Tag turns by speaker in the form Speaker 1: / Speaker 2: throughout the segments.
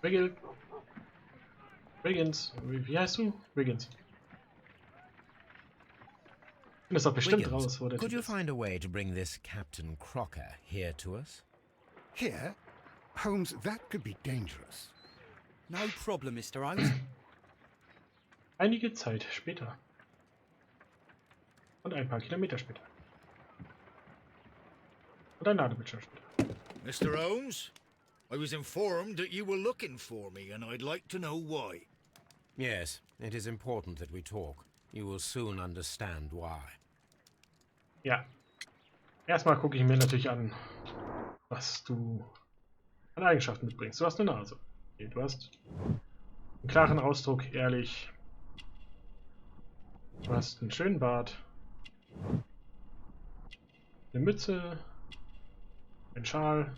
Speaker 1: Wiggins. Wie heißt du? Wiggins. Das ist doch bestimmt
Speaker 2: Wiggins,
Speaker 1: raus, wo der
Speaker 2: could
Speaker 1: Typ
Speaker 2: you
Speaker 1: ist.
Speaker 2: find a way to bring this Captain Crocker here to us?
Speaker 3: Here? Holmes, that could be dangerous.
Speaker 4: No problem, Mr. Holmes.
Speaker 1: Einige Zeit später. Und ein paar Kilometer später. Und ein Ladebildschirm später.
Speaker 5: Mr. Holmes, I was informed that you were looking for me, and I'd like to know why.
Speaker 2: Yes, it is important that we talk. You will soon understand why.
Speaker 1: Ja. Erstmal gucke ich mir natürlich an, was du an Eigenschaften mitbringst. Du hast eine Nase. Okay, du hast einen klaren Ausdruck, ehrlich. Du hast einen schönen Bart. Eine Mütze. Einen Schal.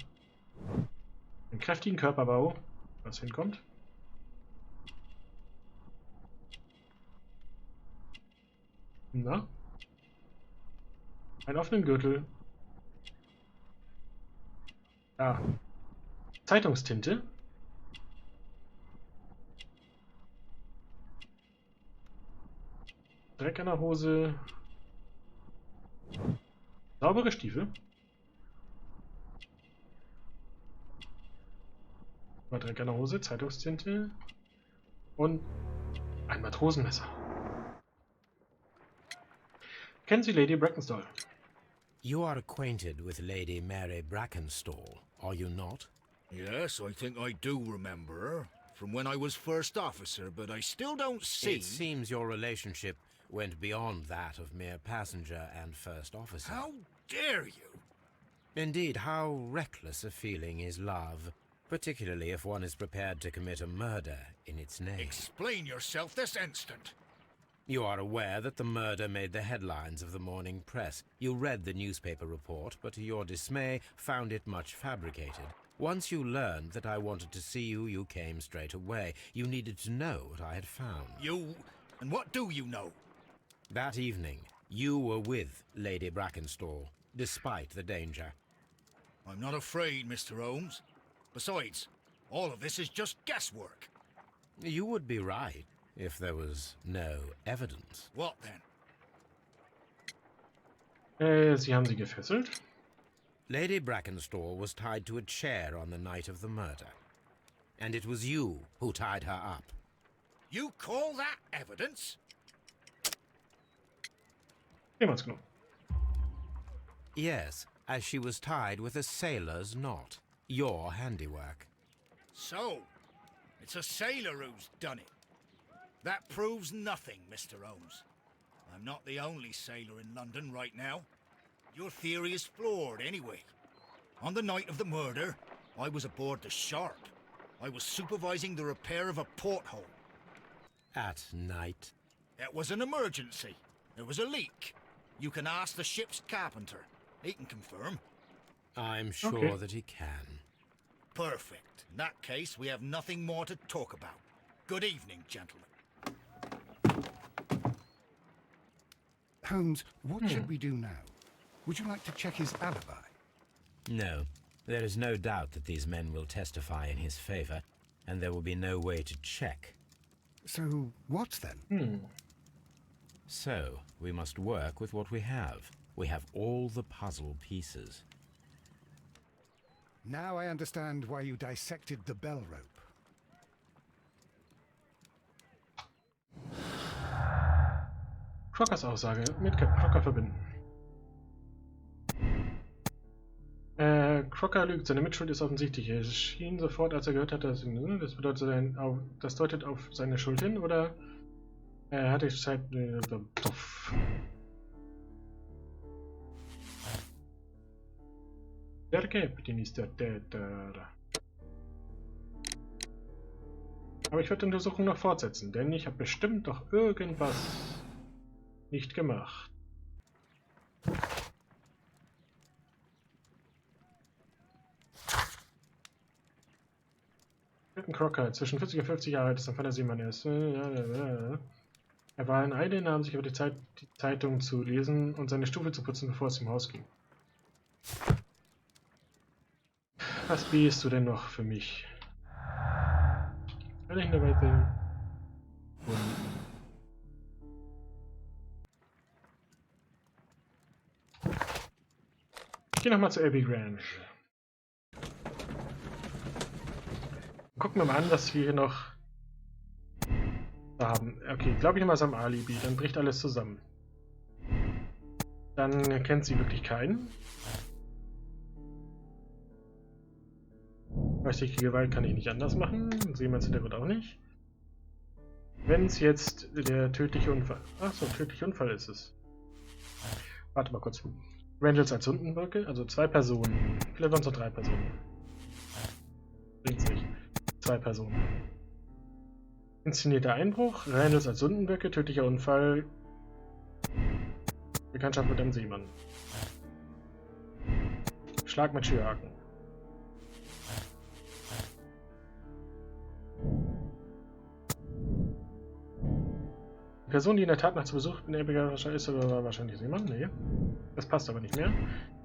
Speaker 1: Einen kräftigen Körperbau, was hinkommt. Na? Einen offenen Gürtel. Ja. Zeitungstinte. Dreck an der Hose. Saubere Stiefel. Dreck an der Hose, Zeitungstinte. Und ein Matrosenmesser. Kennen Sie Lady Brackenstall?
Speaker 2: You are acquainted with Lady Mary Brackenstall, are you not?
Speaker 5: Yes, I think I do remember her, from when I was first officer, but I still don't see...
Speaker 2: It seems your relationship went beyond that of mere passenger and first officer.
Speaker 5: How dare you?
Speaker 2: Indeed, how reckless a feeling is love, particularly if one is prepared to commit a murder in its name.
Speaker 5: Explain yourself this instant.
Speaker 2: You are aware that the murder made the headlines of the morning press. You read the newspaper report, but to your dismay, found it much fabricated. Once you learned that I wanted to see you, you came straight away. You needed to know what I had found.
Speaker 5: You... and what do you know?
Speaker 2: That evening, you were with Lady Brackenstall, despite the danger.
Speaker 5: I'm not afraid, Mr. Holmes. Besides, all of this is just guesswork.
Speaker 2: You would be right if there was no evidence.
Speaker 5: What then?
Speaker 1: Sie haben sie gefesselt.
Speaker 2: Lady Brackenstall was tied to a chair on the night of the murder. And it was you who tied her up.
Speaker 5: You call that evidence?
Speaker 1: Jemals genommen.
Speaker 2: Yes, as she was tied with a sailor's knot. Your handiwork.
Speaker 5: So, it's a sailor who's done it. That proves nothing, Mr. Holmes. I'm not the only sailor in London right now. Your theory is flawed anyway. On the night of the murder, I was aboard the Sharp. I was supervising the repair of a porthole.
Speaker 2: At night?
Speaker 5: It was an emergency. There was a leak. You can ask the ship's carpenter. He can confirm.
Speaker 2: I'm sure
Speaker 1: Okay.
Speaker 2: that he can.
Speaker 5: Perfect. In that case, we have nothing more to talk about. Good evening, gentlemen.
Speaker 3: Holmes, what should we do now? Would you like to check his alibi?
Speaker 2: No, there is no doubt that these men will testify in his favor, and there will be no way to check.
Speaker 3: So, what then?
Speaker 2: So, we must work with what we have. We have all the puzzle pieces.
Speaker 3: Now I understand why you dissected the bell rope.
Speaker 1: Crockers Aussage mit Crocker verbinden. Crocker lügt. Seine Mitschuld ist offensichtlich. Er schien sofort, als er gehört hat, dass das deutet auf seine Schuld hin, oder hatte ich Zeit. Der Captain ist der Täter. Aber ich werde die Untersuchung noch fortsetzen, denn ich habe bestimmt doch irgendwas nicht gemacht. Captain Crocker, zwischen 40 und 50 Jahre alt, ist ein feiner Seemann. Er war in Eile, nahm sich aber die Zeit, die Zeitung zu lesen und seine Stufe zu putzen, bevor es im Haus ging. Was bietest du denn noch für mich? Kann ich eine weitere... Ich gehe nochmal zu Abbey Grange. Gucken wir mal an, was wir hier noch da haben. Okay, glaube ich mal so am Alibi. Dann bricht alles zusammen. Dann kennt sie wirklich keinen. Häusliche Gewalt kann ich nicht anders machen. Seemanns Hintergrund auch nicht. Wenn es jetzt der tödliche Unfall... Achso, tödlicher Unfall ist es. Warte mal kurz. Randalls als Sündenböcke, also 2 Personen. Vielleicht waren es noch 3 Personen. Bringt's nicht. 2 Personen. Inszenierter Einbruch, Randalls als Sündenböcke, tödlicher Unfall. Bekanntschaft mit einem Seemann. Schlag mit Schürhaken. Die Person, die in der Tat nach zu Besuch in Epica ist, war wahrscheinlich Seemann. Nee. Das passt aber nicht mehr.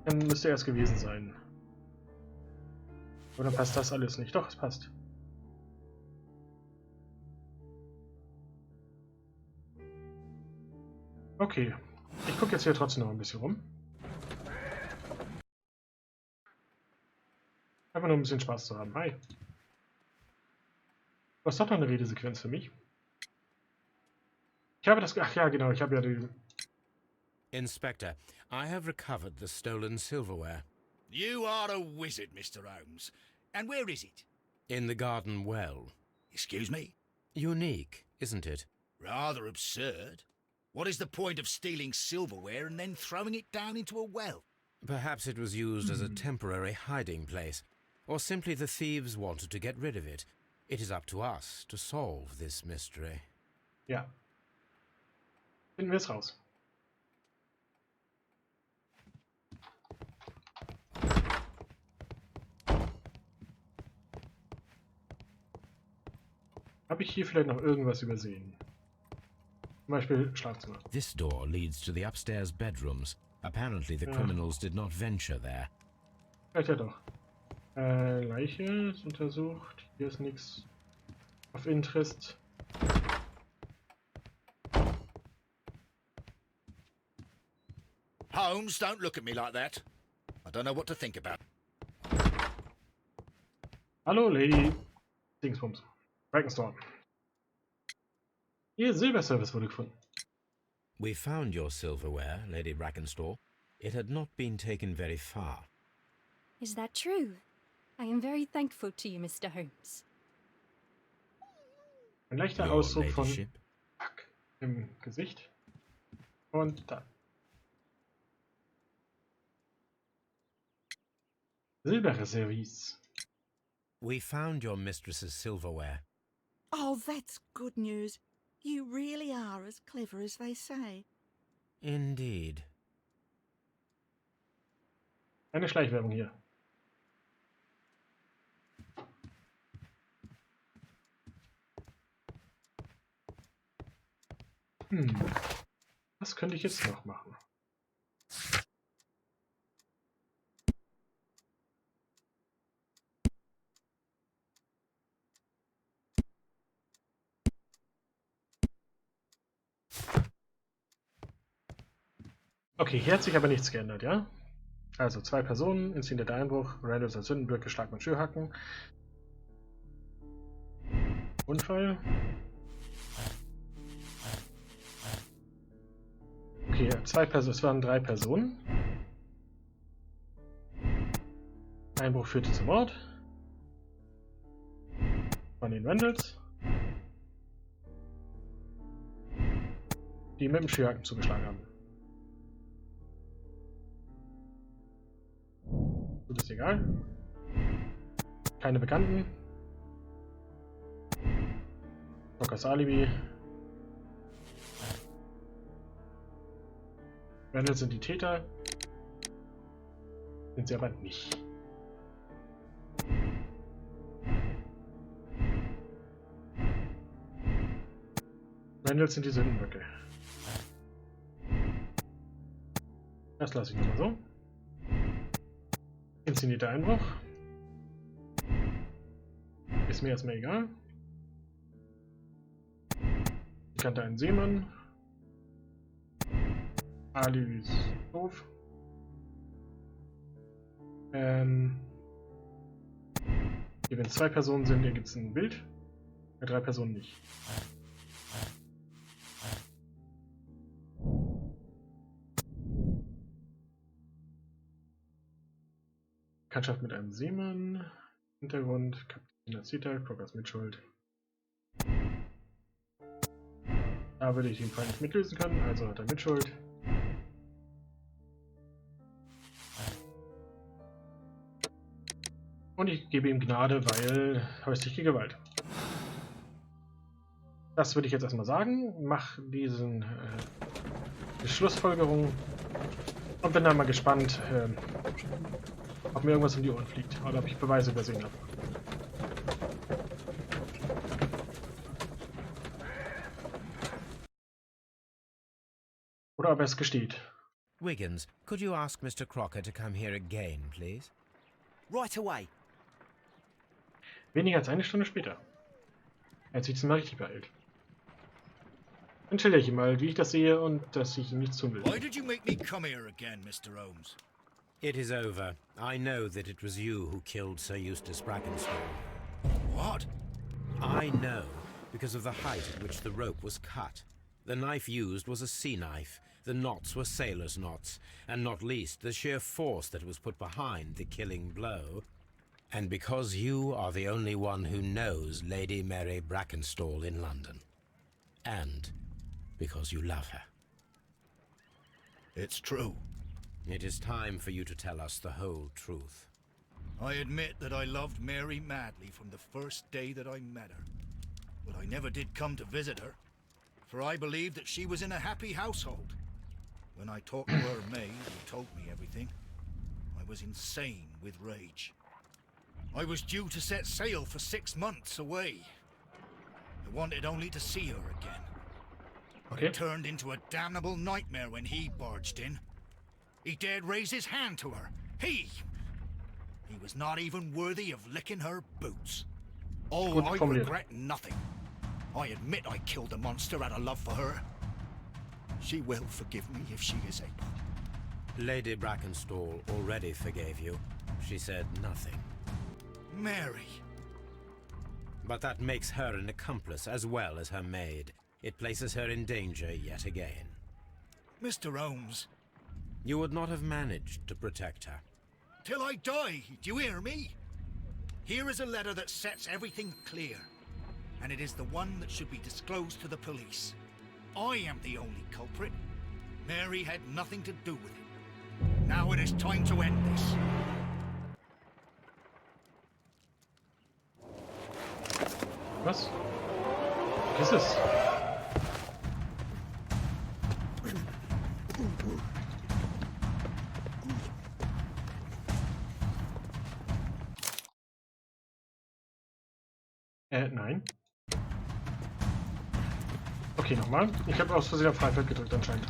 Speaker 1: Dann müsste er es gewesen sein. Oder passt das alles nicht? Doch, es passt. Okay. Ich gucke jetzt hier trotzdem noch ein bisschen rum. Einfach nur ein bisschen Spaß zu haben. Hi. Du hast doch noch eine Redesequenz für mich. Ich habe das... Ach ja, genau. Ich habe ja die...
Speaker 2: Inspector, I have recovered the stolen silverware.
Speaker 5: You are a wizard, Mr. Holmes. And where is it?
Speaker 2: In the garden well.
Speaker 5: Excuse me?
Speaker 2: Unique, isn't it?
Speaker 5: Rather absurd. What is the point of stealing silverware and then throwing it down into a well?
Speaker 2: Perhaps it was used as a temporary hiding place, or simply the thieves wanted to get rid of it. It is up to us to solve this mystery.
Speaker 1: Ja. Finden wir es raus. Habe ich hier vielleicht noch irgendwas übersehen? Zum Beispiel Schlafzimmer.
Speaker 2: This door leads to the upstairs bedrooms. Apparently the criminals did not venture there.
Speaker 1: Vielleicht ja doch. Leiche ist untersucht. Hier ist nichts of interest.
Speaker 5: Holmes, don't look at me like that. I don't know what to think about.
Speaker 1: Hallo, Lady Dingsbums. Brackenstorm. Ihr Silberservice wurde gefunden.
Speaker 2: We found your silverware, Lady Brackenstall. It had not been taken very far.
Speaker 6: Is that true? I am very thankful to you, Mr. Holmes.
Speaker 1: Ein leichter
Speaker 2: Your
Speaker 1: Ausdruck von
Speaker 2: ladyship.
Speaker 1: Fuck im Gesicht. Und da. Silberservice.
Speaker 2: We found your mistress's silverware.
Speaker 7: Oh, that's good news. You really are as clever as they say.
Speaker 2: Indeed.
Speaker 1: Eine Schleichwerbung hier. Was könnte ich jetzt noch machen? Okay, hier hat sich aber nichts geändert, ja? Also 2 Personen, inszenierter Einbruch, Randalls als Sündenböcke, Schlag mit Schürhaken. Unfall. Okay, 2 Personen, es waren 3 Personen. Einbruch führte zum Mord. Von den Randalls. Die mit dem Schürhaken zugeschlagen haben. Gut, ist egal. Keine Bekannten. Lockers Alibi. Randalls sind die Täter. Sind sie aber nicht. Randalls sind die Sündenböcke. Das lasse ich nochmal so. Inszenierter Einbruch. Ist mir erstmal egal. Ich kannte einen Seemann. Ali ist doof. Hier, wenn es 2 Personen sind, hier gibt es ein Bild. Bei 3 Personen nicht. Bekanntschaft mit einem Seemann. Hintergrund, Kapitän Zita, Krockers Mitschuld. Da würde ich den Fall nicht mitlösen können, also hat er Mitschuld. Und ich gebe ihm Gnade, weil häusliche Gewalt. Das würde ich jetzt erstmal sagen. Mach die Schlussfolgerung und bin dann mal gespannt, ob mir irgendwas um die Ohren fliegt oder ob ich Beweise übersehen habe. Oder ob er es gesteht.
Speaker 2: Wiggins, could you ask Mr. Crocker to come here again, please?
Speaker 4: Right away.
Speaker 1: Weniger als eine Stunde später. Er hat sich diesmal richtig beeilt. Dann schilder ich ihm mal, wie ich das sehe und dass ich ihm nichts tun will.
Speaker 5: Why did you make me come here again, Mr. Holmes?
Speaker 2: It is over. I know that it was you who killed Sir Eustace Brackenstall.
Speaker 5: What?
Speaker 2: I know, because of the height at which the rope was cut. The knife used was a sea knife. The knots were sailor's knots, and not least the sheer force that was put behind the killing blow. And because you are the only one who knows Lady Mary Brackenstall in London. And because you love her.
Speaker 5: It's true.
Speaker 2: It is time for you to tell us the whole truth.
Speaker 5: I admit that I loved Mary madly from the first day that I met her. But I never did come to visit her, for I believed that she was in a happy household. When I talked to her maid, who told me everything, I was insane with rage. I was due to set sail for 6 months away. I wanted only to see her again. But it turned into a damnable nightmare when he barged in. He dared raise his hand to her. He was not even worthy of licking her boots. Oh, I regret nothing. I admit I killed the monster out of love for her. She will forgive me if she is able.
Speaker 2: Lady Brackenstall already forgave you. She said nothing.
Speaker 5: Mary.
Speaker 2: But that makes her an accomplice as well as her maid. It places her in danger yet again.
Speaker 5: Mr. Holmes.
Speaker 2: You would not have managed to protect her.
Speaker 5: Till I die, do you hear me? Here is a letter that sets everything clear. And it is the one that should be disclosed to the police. I am the only culprit. Mary had nothing to do with it. Now it is time to end this.
Speaker 1: Was? Was ist es? Nein. Okay, nochmal. Ich habe aus Versehen auf Freifeld gedrückt anscheinend.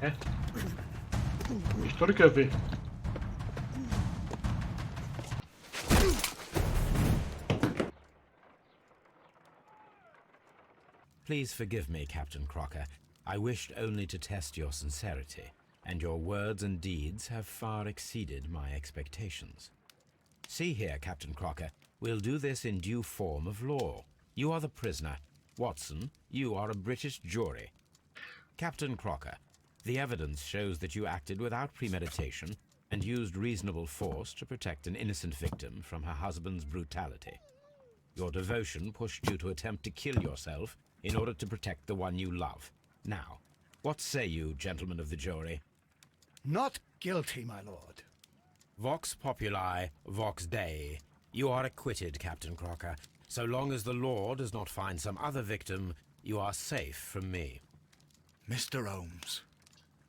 Speaker 1: Hä? Ich drücke W.
Speaker 2: Please forgive me, Captain Crocker. I wished only to test your sincerity, and your words and deeds have far exceeded my expectations. See here, Captain Crocker, we'll do this in due form of law. You are the prisoner. Watson, you are a British jury. Captain Crocker, the evidence shows that you acted without premeditation and used reasonable force to protect an innocent victim from her husband's brutality. Your devotion pushed you to attempt to kill yourself in order to protect the one you love. Now, what say you, gentlemen of the jury?
Speaker 3: Not guilty, my lord.
Speaker 2: Vox populi, vox dei. You are acquitted, Captain Crocker. So long as the law does not find some other victim, you are safe from me.
Speaker 5: Mr. Holmes.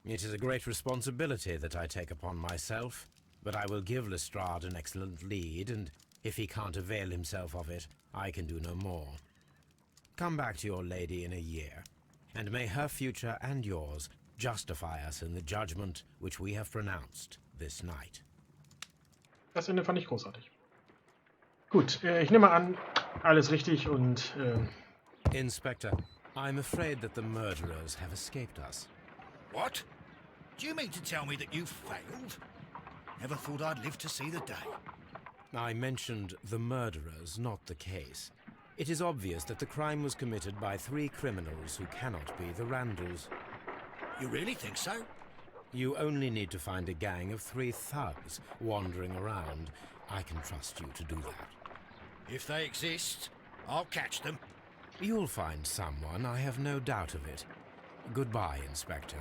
Speaker 2: It is a great responsibility that I take upon myself, but I will give Lestrade an excellent lead, and if he can't avail himself of it, I can do no more. Come back to your lady in a year, and may her future and yours justify us in the judgment which we have pronounced this night.
Speaker 1: Das Ende fand ich großartig. Gut, ich nehme an, alles richtig und
Speaker 2: Inspector, I'm afraid that the murderers have escaped us.
Speaker 5: What? Do you mean to tell me that you failed? Never thought I'd live to see the day.
Speaker 2: I mentioned the murderers, not the case. It is obvious that the crime was committed by 3 criminals who cannot be the Randalls.
Speaker 5: You really think so?
Speaker 2: You only need to find a gang of 3 thugs wandering around. I can trust you to do that.
Speaker 5: If they exist, I'll catch them.
Speaker 2: You'll find someone, I have no doubt of it. Goodbye, Inspector.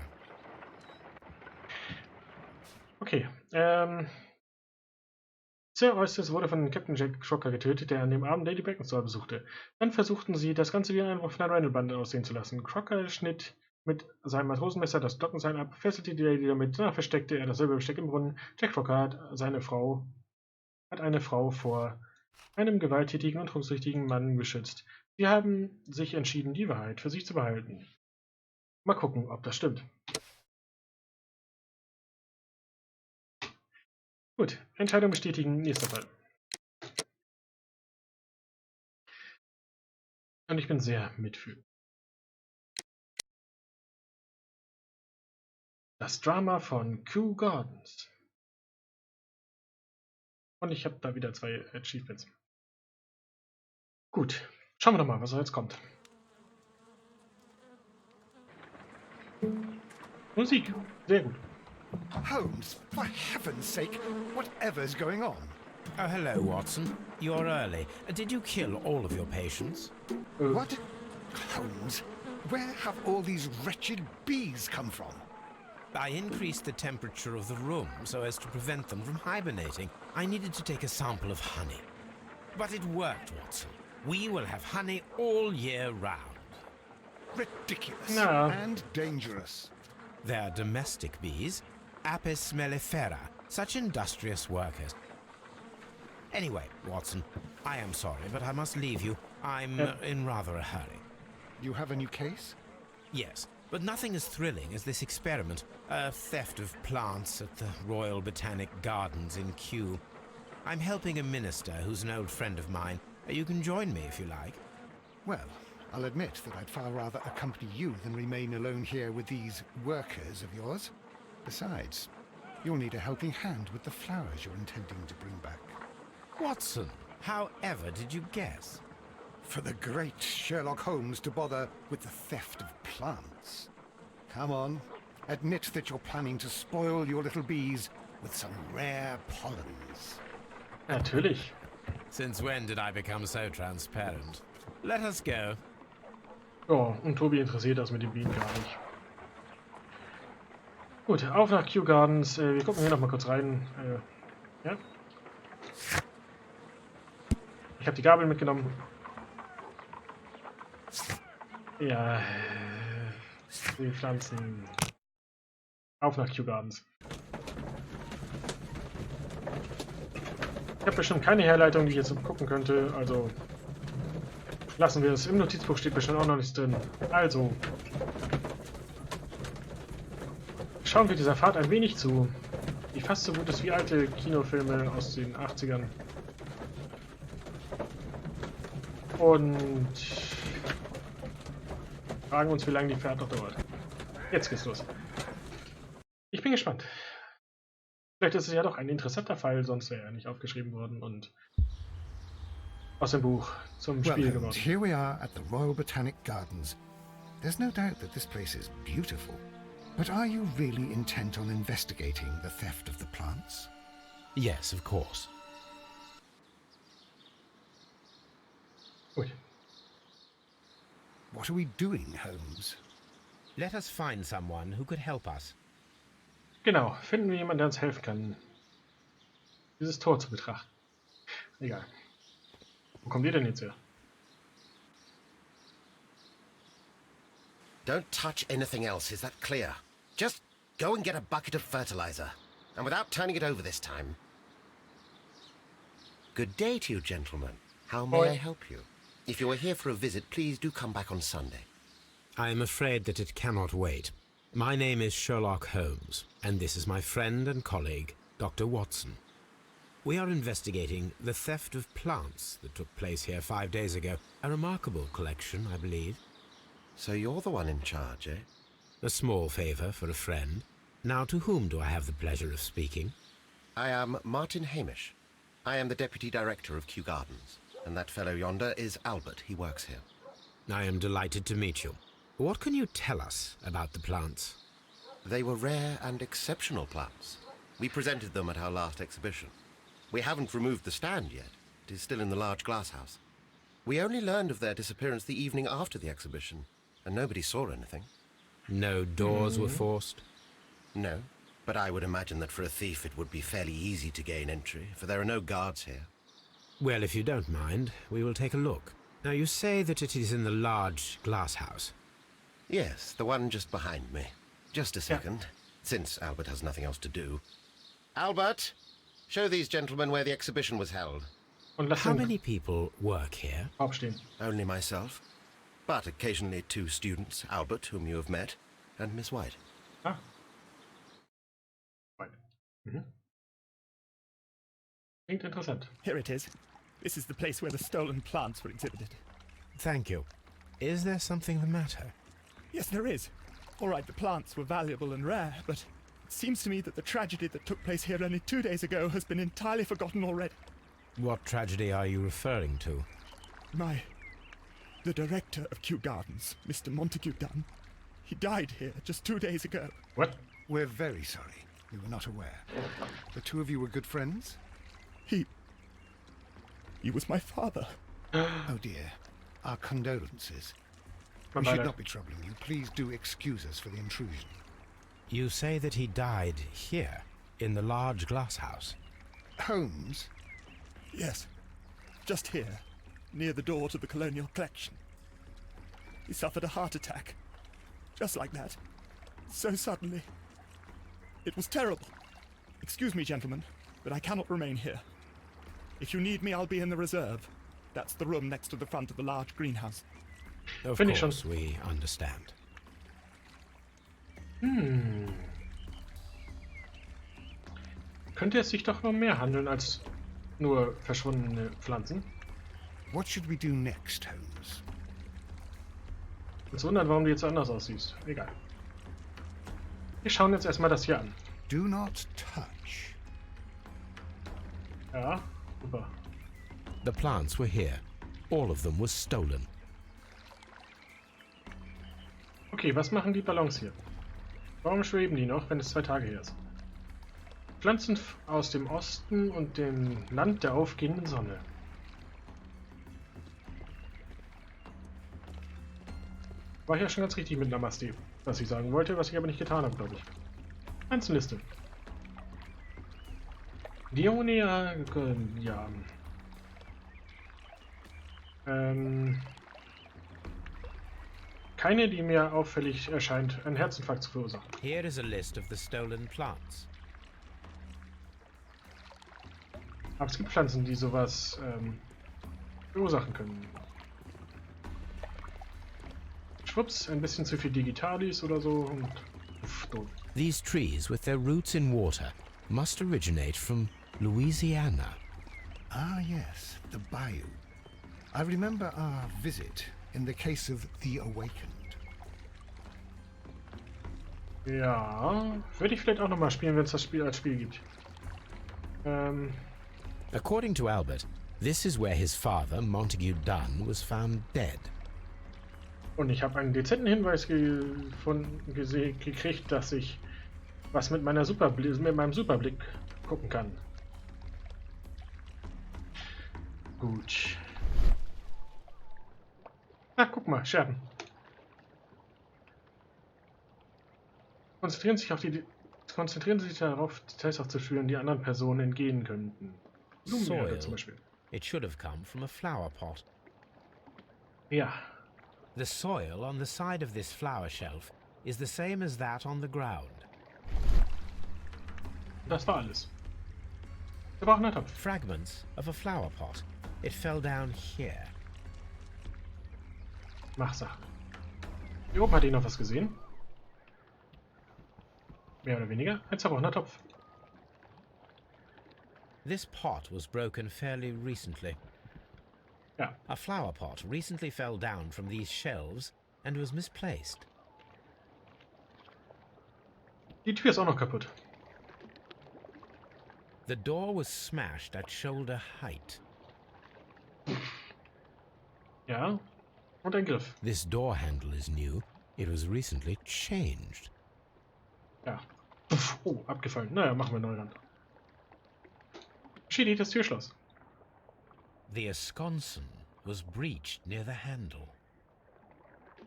Speaker 1: okay. Sir Eustace wurde von Captain Jack Crocker getötet, der an dem Abend Lady Brackenstall besuchte. Dann versuchten sie, das Ganze wie ein offener Randall-Bande aussehen zu lassen. Crocker schnitt mit seinem Matrosenmesser das Glockenseil ab, fesselte die Lady damit, danach versteckte er das Silberbesteck im Brunnen. Jack Crocker hat eine Frau vor einem gewalttätigen und trunksüchtigen Mann beschützt. Sie haben sich entschieden, die Wahrheit für sich zu behalten. Mal gucken, ob das stimmt. Gut, Entscheidung bestätigen, nächster Fall. Und ich bin sehr mitfühlend. Das Drama von Kew Gardens. Und ich habe da wieder 2 Achievements. Gut, schauen wir doch mal, was jetzt kommt. Musik, sehr gut.
Speaker 3: Holmes, for heaven's sake, whatever's going on?
Speaker 2: Oh, hello, Watson. You're early. Did you kill all of your patients?
Speaker 3: What? Holmes, where have all these wretched bees come from?
Speaker 2: I increased the temperature of the room so as to prevent them from hibernating. I needed to take a sample of honey. But it worked, Watson. We will have honey all year round.
Speaker 3: Ridiculous
Speaker 1: No.
Speaker 3: and dangerous.
Speaker 2: They're domestic bees, Apis mellifera, such industrious workers. Anyway, Watson, I am sorry, but I must leave you. I'm in rather a hurry.
Speaker 3: You have a new case?
Speaker 2: Yes, but nothing as thrilling as this experiment. A theft of plants at the Royal Botanic Gardens in Kew. I'm helping a minister who's an old friend of mine. You can join me if you like.
Speaker 3: Well, I'll admit that I'd far rather accompany you than remain alone here with these workers of yours. Besides, you'll need a helping hand with the flowers you're intending to bring back.
Speaker 2: Watson, how ever did you guess?
Speaker 3: For the great Sherlock Holmes to bother with the theft of plants. Come on, admit that you're planning to spoil your little bees with some rare pollens.
Speaker 1: Natürlich.
Speaker 2: Since when did I become so transparent? Let us go.
Speaker 1: Oh, und Tobi interessiert das mit den Bienen gar nicht. Gut, auf nach Kew Gardens. Wir gucken hier nochmal kurz rein. Ja. Ich habe die Gabel mitgenommen. Ja. Die Pflanzen. Auf nach Kew Gardens. Ich habe bestimmt keine Herleitung, die ich jetzt gucken könnte, also lassen wir es. Im Notizbuch steht bestimmt auch noch nichts drin. Also schauen wir dieser Fahrt ein wenig zu, die fast so gut ist wie alte Kinofilme aus den 80ern. Und fragen uns, wie lange die Fahrt noch dauert. Jetzt geht's los. Ich bin gespannt. Vielleicht ist es ja doch ein interessanter Fall, sonst wäre er nicht aufgeschrieben worden und aus dem Buch zum
Speaker 3: Well,
Speaker 1: Spiel
Speaker 3: Holmes,
Speaker 1: geworden.
Speaker 3: here we are at the Royal Botanic Gardens. There's no doubt that this place is beautiful. But are you really intent on investigating the theft of the plants?
Speaker 2: Yes, of course.
Speaker 1: Gut.
Speaker 3: What are we doing, Holmes?
Speaker 2: Let us find someone who could help us.
Speaker 1: Genau, finden wir jemanden, der uns helfen kann, dieses Tor zu betrachten. Egal. Wo kommt ihr denn jetzt her?
Speaker 8: Don't touch anything else, is that clear? Just go and get a bucket of fertilizer. And without turning it over this time. Good day to you, gentlemen. How may I help you? If you are here for a visit, please do come back on Sunday.
Speaker 2: I am afraid that it cannot wait. My name is Sherlock Holmes, and this is my friend and colleague, Dr. Watson. We are investigating the theft of plants that took place here 5 days ago. A remarkable collection, I believe.
Speaker 8: So you're the one in charge, eh?
Speaker 2: A small favor for a friend. Now, to whom do I have the pleasure of speaking?
Speaker 8: I am Martin Hamish. I am the Deputy Director of Kew Gardens. And that fellow yonder is Albert. He works here.
Speaker 2: I am delighted to meet you. What can you tell us about the plants?
Speaker 8: They were rare and exceptional plants. We presented them at our last exhibition. We haven't removed the stand yet. It is still in the large glass house. We only learned of their disappearance the evening after the exhibition, and nobody saw anything.
Speaker 2: No doors were forced?
Speaker 8: No, but I would imagine that for a thief it would be fairly easy to gain entry, for there are no guards here.
Speaker 2: Well, if you don't mind, we will take a look. Now, you say that it is in the large glass house.
Speaker 8: Yes, the one just behind me. Just a second, since Albert has nothing else to do. Albert, show these gentlemen where the exhibition was held.
Speaker 1: Und lass
Speaker 2: How
Speaker 1: ihn
Speaker 2: many people work here?
Speaker 1: aufstehen.
Speaker 8: Only myself, but occasionally 2 students, Albert, whom you have met, and Miss White.
Speaker 1: Ah. Right. Mhm. Klingt interessant.
Speaker 9: Here it is. This is the place where the stolen plants were exhibited.
Speaker 2: Thank you. Is there something the matter?
Speaker 9: Yes, there is. All right, the plants were valuable and rare, but it seems to me that the tragedy that took place here only 2 days ago has been entirely forgotten already.
Speaker 2: What tragedy are you referring to?
Speaker 9: The director of Kew Gardens, Mr. Montague Dunn, he died here just 2 days ago.
Speaker 1: What?
Speaker 3: We're very sorry. We were not aware. The two of you were good friends?
Speaker 9: He was my father.
Speaker 3: Oh dear. Our condolences.
Speaker 1: My
Speaker 3: We should
Speaker 1: bad.
Speaker 3: not be troubling you. Please do excuse us for the intrusion.
Speaker 2: You say that he died here, in the large glass house.
Speaker 3: Holmes?
Speaker 9: Yes, just here, near the door to the colonial collection. He suffered a heart attack. Just like that. So suddenly. It was terrible. Excuse me, gentlemen, but I cannot remain here. If you need me, I'll be in the reserve. That's the room next to the front of the large greenhouse.
Speaker 2: Of
Speaker 1: Finish
Speaker 2: course, we understand.
Speaker 1: Könnte es sich doch noch mehr handeln als nur verschwundene Pflanzen?
Speaker 3: What should we do next, Holmes?
Speaker 1: Uns wundern, warum du jetzt so anders aussiehst. Egal. Wir schauen jetzt erstmal das hier an.
Speaker 3: Do not touch.
Speaker 1: Ja, super.
Speaker 2: The plants were here. All of them was stolen.
Speaker 1: Okay, was machen die Ballons hier? Warum schweben die noch, wenn es 2 Tage her ist? Pflanzen aus dem Osten und dem Land der aufgehenden Sonne. War ja schon ganz richtig mit Namaste, was ich sagen wollte, was ich aber nicht getan habe, glaube ich. Einzelliste. Dionia, ja. Keine, die mir auffällig erscheint, einen Herzinfarkt zu verursachen.
Speaker 2: Here is a list of the stolen plants.
Speaker 1: Aber es gibt Pflanzen, die sowas verursachen können. Schwupps, ein bisschen zu viel Digitalis oder so und uff, doof.
Speaker 2: These trees, with their roots in water, must originate from Louisiana.
Speaker 3: Ah, yes, the bayou. I remember our visit in the case of the Awakened.
Speaker 1: Ja, würde ich vielleicht auch nochmal spielen, wenn es das Spiel als Spiel gibt.
Speaker 2: According to Albert, this is where his father, Montague Dunn, was found dead.
Speaker 1: Und ich habe einen dezenten Hinweis gekriegt, dass ich was mit meinem Superblick gucken kann. Gut. Ah, guck mal, Scherben. Konzentrieren Sie sich darauf, Details aufzuführen, die anderen Personen entgehen könnten. Blumenerde zum Beispiel.
Speaker 2: It should have come from a flower pot.
Speaker 1: Ja.
Speaker 2: The soil on the side of this flower shelf is the same as that on the ground.
Speaker 1: Das war alles. Wir brauchen einen Topf.
Speaker 2: Fragments of a flower pot. It fell down here.
Speaker 1: Mach Sache. Hier oben hat noch was gesehen. Mehr oder weniger. Ein zerbrochener Topf.
Speaker 2: This pot was broken fairly recently.
Speaker 1: Ja.
Speaker 2: A flower pot recently fell down from these shelves and was misplaced.
Speaker 1: Die Tür ist auch noch kaputt.
Speaker 2: The door was smashed at shoulder height.
Speaker 1: Ja. Und ein Griff.
Speaker 2: This door handle is new. It was recently changed.
Speaker 1: Ja. Uff, oh, abgefallen. Naja, machen wir neu ran. Beschädigt das Türschloss.
Speaker 2: The esconson was breached near the handle.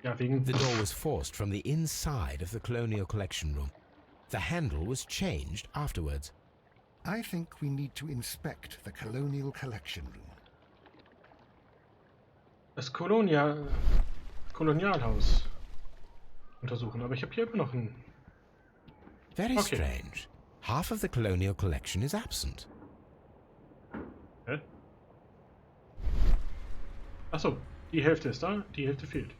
Speaker 1: Ja, wegen...
Speaker 2: The door was forced from the inside of the Colonial Collection room. The handle was changed afterwards.
Speaker 3: I think we need to inspect the Colonial Collection room.
Speaker 1: Das Kolonialhaus untersuchen. Aber ich habe hier immer noch ein...
Speaker 2: Very
Speaker 1: Okay.
Speaker 2: strange. Half of the Colonial Collection is absent.
Speaker 1: Hä? Achso, die Hälfte ist da, die Hälfte fehlt.